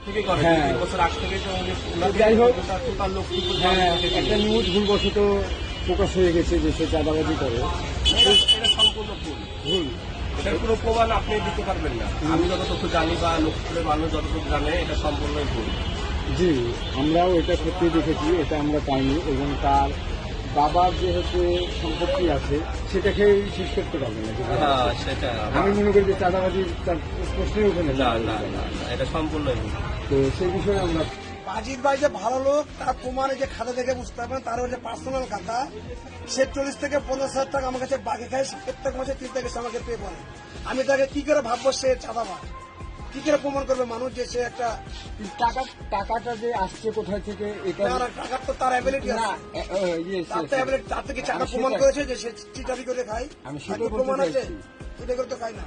থেকে করে, হ্যাঁ। 3 বছর আগ থেকে তো যাই হোক, টোটাল লোক হ্যাঁ, একটা নিউজ ভুলবশত প্রকাশ হয়ে গেছে যে সে চাঁদাবাজি করে। এটা সম্পূর্ণ ভুল। ভুল। এটার কোনো প্রমাণ আপনি দিতে পারবেন না। আমি যতটুকু জানি বা লক্ষ্মীপুরের মানুষ যতটুকু জানে, এটা সম্পূর্ণই ভুল। জি, আমরাও এটা সত্যি দেখেছি, এটা আমরা পাইনি এবং তার বাবার যেহেতু সম্পত্তি আছে সেটাকেই শেষ করতে পারবে না। হ্যাঁ, সেটা আমি মনে করি যে চাঁদাবাজি তার প্রশ্নই ওঠে না, না। না, না, না, এটা সম্পূর্ণই ভুল। তো সেই বিষয়ে আমরা বাজির ভাই যে ভালো লোক তার প্রমাণে যে খাতা দেখে বুঝতে পারবেন, তার যে পার্সোনাল খাতা, সে 40 থেকে 50,000 টাকা আমার কাছে বাকি খায়, সে প্রত্যেক মাসে 3 থেকে আমাকে পে করে। আমি তাকে কি করে ভাববো সে চাঁদাবাজ? কি করে প্রমাণ করবে মানুষ যে সে একটা টাকাটা যে আসছে কোথায় থেকে এটা টাকার তো তার অ্যাবিলিটি আছে, তার তো অ্যাবিলিটি, তার থেকে চাঁদা প্রমাণ করেছে যে সে চিটারি করে খায়। আমি তার সেটা কি প্রমাণ বলতে আছে? চাইছি। এটা করে তো খায় না।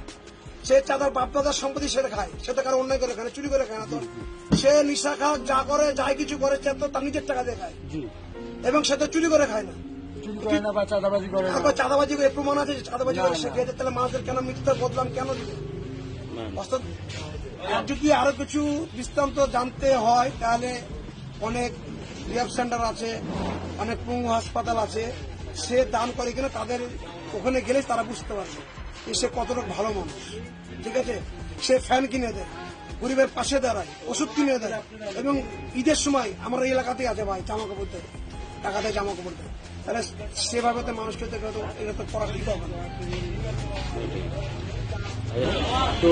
সে চাঁদার বাপ দাদার সম্পত্তি সেটা খায়, সেটা কারো অন্যায় করে খায় না, চুরি করে খায় না। তো সে নিশা খাওয়া যা করে, যাই কিছু করে, সে তো তার নিজের টাকা দিয়ে খায় জি, এবং সে তো চুরি করে খায় না। চুরি করে না বা চাঁদাবাজি করে না। আবার চাঁদাবাজি করে প্রমাণ আছে যে চাঁদাবাজি করে না, সে না। খেয়েছে, তাহলে মানুষের কেন মৃত্যুর বদলাম কেন দিবে? অর্থাৎ আর যদি আরো কিছু দৃষ্টান্ত জানতে হয় তাহলে অনেক রিহ্যাব সেন্টার আছে, অনেক পঙ্গু হাসপাতাল আছে, সে দান করে কিনা তাদের ওখানে গেলে তারা বুঝতে পারবে যে সে কতটুকু ভালো মানুষ। ঠিক আছে, সে ফ্যান কিনে দেয়, গরিবের পাশে দাঁড়ায়, ওষুধ কিনে দেয়, এবং ঈদের সময় আমার এই এলাকাতেই আছে ভাই জামা কাপড় দেয়, টাকা দেয় জামা কাপড় দেয়। তাহলে সেভাবে তো মানুষকে তো এটা তো করা ঠিক হবে না। তো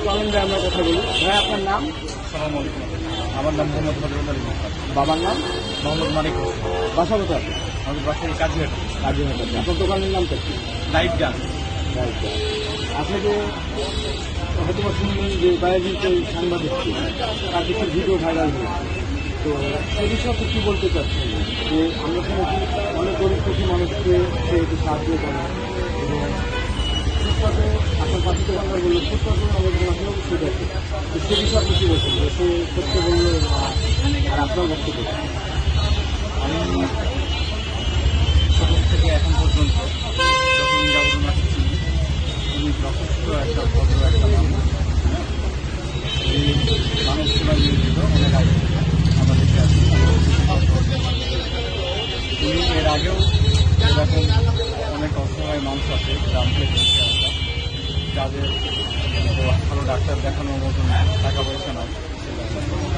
চলেন আমরা কথা বলি। ভাই, আপনার নাম? আসসালামু আলাইকুম। আমার নাম মোহাম্মদ বদরুল আলী মোহাম্মদ। বাবার নাম? মোহাম্মদ মানিক। বাসা কোথায়? আমাদের বাসায় কাজীহাট, কাজীহাট। আপনার দোকানের নামটা কি? লাইট গান। আপনাকে হয়তো বা শুনলেন যে বায়োজিৎ এই সাংবাদিক ছিল, তার কিছু ভিডিও ভাইরাল হয়েছে। তো সেই বিষয়ে আপনি কী বলতে চাচ্ছেন যে আমরা শুনেছি অনেক গরিব দুঃখী মানুষকে সে একটু সাহায্য করে এবং ফুটপাতে আপনার পাশে দোকানদার বললো ফুটপাতে অনেকজন আসলেও সে দেখে। তো সে বিষয়ে আপনি কী বলছেন যে সে সত্য বললো আর আপনার বক্তব্য? আমি ছোট থেকে এখন পর্যন্ত যখন যাবতীয় চিনি, উনি যথেষ্ট একটা ভদ্র একটা মানুষ। এই মানুষ সেবা নিয়োজিত অনেক আগে আমাদেরকে আছে। উনি এর আগেও এরকম অনেক অসহায় মানুষ আছে গ্রাম থেকে আসা, যাদের ভালো ডাক্তার দেখানোর মতন টাকা পয়সা নয়,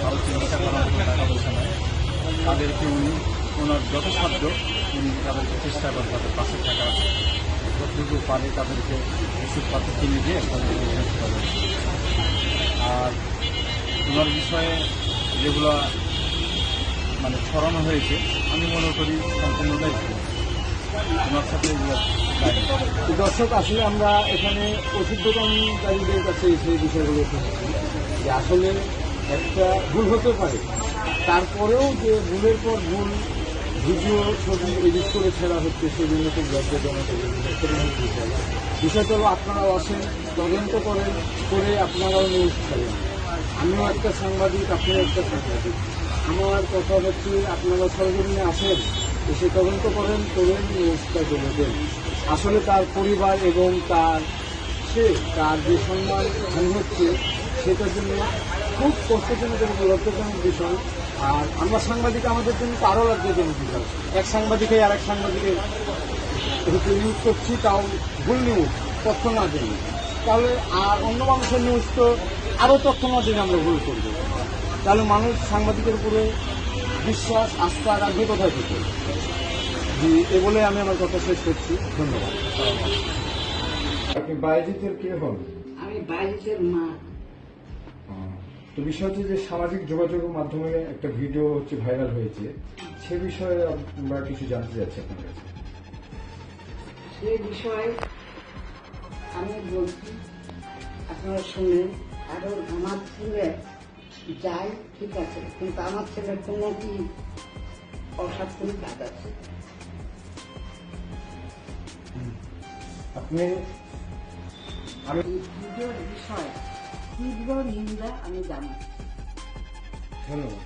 ভালো চিকিৎসা করার মতন টাকা পয়সা নয়, তাদেরকে উনি ওনার যথাসাধ্য উনি তাদেরকে চেষ্টা করেন তাদের পাশে থাকা, যতটুকু পারে তাদেরকে ওষুধপত্র কিনে দিয়ে তাদেরকে হেল্প করেন। আর ওনার বিষয়ে যেগুলো মানে ছড়ানো হয়েছে আমি মনে করি সম্পূর্ণটাই ভুল। ওনার সাথে এগুলো দায়ী। তো দর্শক, আসলে আমরা এখানে ওষুধ দোকানদারীদের কাছে সেই বিষয়গুলো শুনেছি যে আসলে একটা ভুল হতে পারে, তারপরেও যে ভুলের পর ভুল ভিডিও ছবি এডিট করে ছেড়া হচ্ছে সেজন্য খুব লজ্জাজনক বিষয়। বিষয়টা হলো আপনারাও আসেন, তদন্ত করেন, করে আপনারাও নিউজ ছাড়েন। আমিও একটা সাংবাদিক, আপনিও একটা সাংবাদিক। আমার কথা হচ্ছে আপনারা সরজমিনে আসেন, এসে তদন্ত করেন, নিউজটা জমে দেন। আসলে তার পরিবার এবং তার যে সম্মান হানি হচ্ছে সেটার জন্য খুব কষ্টজনক এবং লজ্জাজনক বিষয়। আর আমরা সাংবাদিক, আমাদের জন্য তো আরও লজ্জাজনক বিষয়। এক সাংবাদিকে আর এক সাংবাদিকের নিউজ করছি, তাও ভুল নিউজ, তথ্য না জেনে। তাহলে আর অন্য মানুষের নিউজ তো আরও তথ্য না জেনে আমরা ভুল করব। তাহলে মানুষ সাংবাদিকের উপরে বিশ্বাস আস্থা রাখবে কোথায় থেকে? জি, এ বলে আমি আমার কথা শেষ করছি। ধন্যবাদ। আপনি বায়োজিতের কে হন? আমি বায়োজিতের মা। তো বিষয় হচ্ছে যে সামাজিক যোগাযোগের মাধ্যমে একটা ভিডিও হচ্ছে ভাইরাল হয়েছে, সে বিষয়ে আমরা কিছু জানতে চাচ্ছি আপনার কাছে। সে বিষয়ে আমি বলছি, আপনারা শুনেন। কারণ আমার ছেলে যাই ঠিক আছে, কিন্তু আমার ছেলের কোনো কি অসাধু কাজ আছে? আপনি আমি এই ভিডিওর বিষয়ে তীব্র নিন্দা আমি জানাচ্ছি। ধন্যবাদ।